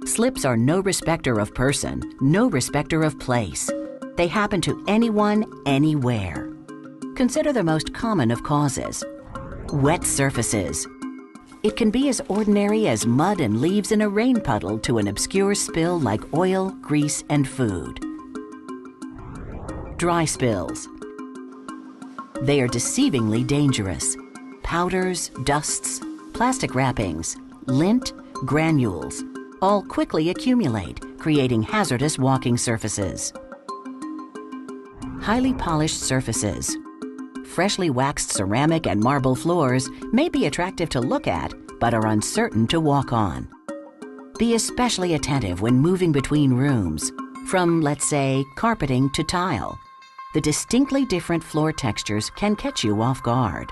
Slips are no respecter of person, no respecter of place. They happen to anyone, anywhere. Consider the most common of causes. Wet surfaces. It can be as ordinary as mud and leaves in a rain puddle to an obscure spill like oil, grease, and food. Dry spills. They are deceivingly dangerous. Powders, dusts, plastic wrappings, lint, granules, all quickly accumulate, creating hazardous walking surfaces. Highly polished surfaces. Freshly waxed ceramic and marble floors may be attractive to look at, but are uncertain to walk on. Be especially attentive when moving between rooms, from, let's say, carpeting to tile. The distinctly different floor textures can catch you off guard.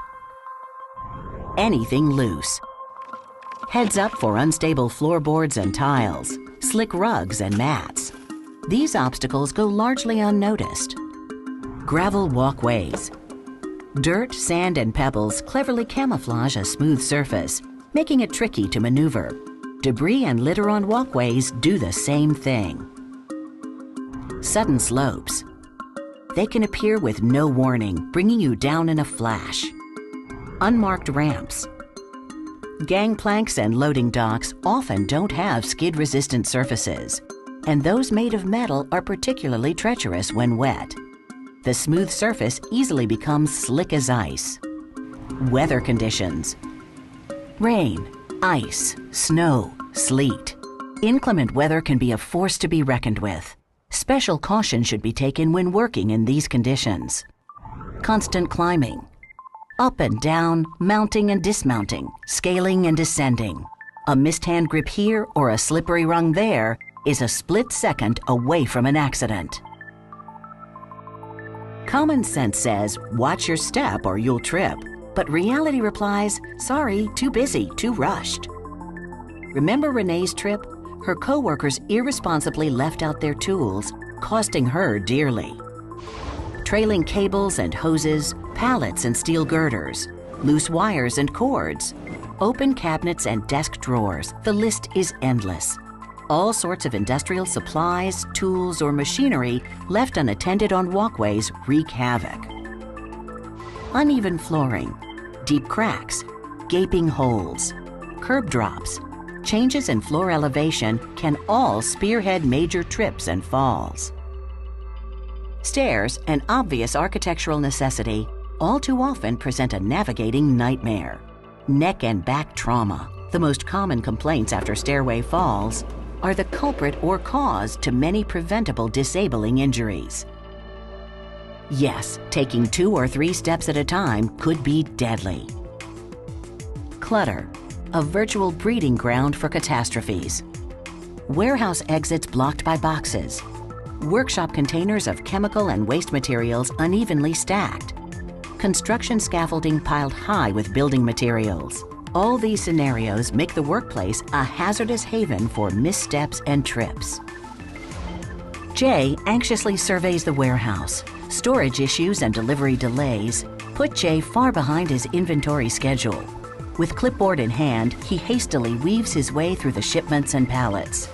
Anything loose. Heads up for unstable floorboards and tiles, slick rugs and mats. These obstacles go largely unnoticed. Gravel walkways. Dirt, sand, and pebbles cleverly camouflage a smooth surface, making it tricky to maneuver. Debris and litter on walkways do the same thing. Sudden slopes. They can appear with no warning, bringing you down in a flash. Unmarked ramps. Gangplanks and loading docks often don't have skid-resistant surfaces, and those made of metal are particularly treacherous when wet. The smooth surface easily becomes slick as ice. Weather conditions. Rain, ice, snow, sleet. Inclement weather can be a force to be reckoned with. Special caution should be taken when working in these conditions. Constant climbing. Up and down, mounting and dismounting, scaling and descending. A missed hand grip here or a slippery rung there is a split second away from an accident. Common sense says, watch your step or you'll trip. But reality replies, sorry, too busy, too rushed. Remember Renee's trip? Her co-workers irresponsibly left out their tools, costing her dearly. Trailing cables and hoses, pallets and steel girders, loose wires and cords, open cabinets and desk drawers. The list is endless. All sorts of industrial supplies, tools, or machinery left unattended on walkways wreak havoc. Uneven flooring, deep cracks, gaping holes, curb drops, changes in floor elevation can all spearhead major trips and falls. Stairs, an obvious architectural necessity, all too often present a navigating nightmare. Neck and back trauma, the most common complaints after stairway falls, are the culprit or cause to many preventable disabling injuries. Yes, taking 2 or 3 steps at a time could be deadly. Clutter, a virtual breeding ground for catastrophes. Warehouse exits blocked by boxes. Workshop containers of chemical and waste materials unevenly stacked. Construction scaffolding piled high with building materials. All these scenarios make the workplace a hazardous haven for missteps and trips. Jay anxiously surveys the warehouse. Storage issues and delivery delays put Jay far behind his inventory schedule. With clipboard in hand, he hastily weaves his way through the shipments and pallets.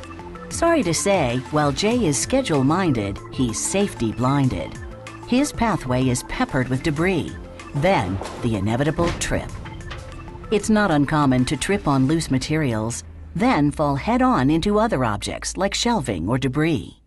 Sorry to say, while Jay is schedule-minded, he's safety-blinded. His pathway is peppered with debris, then the inevitable trip. It's not uncommon to trip on loose materials, then fall head-on into other objects like shelving or debris.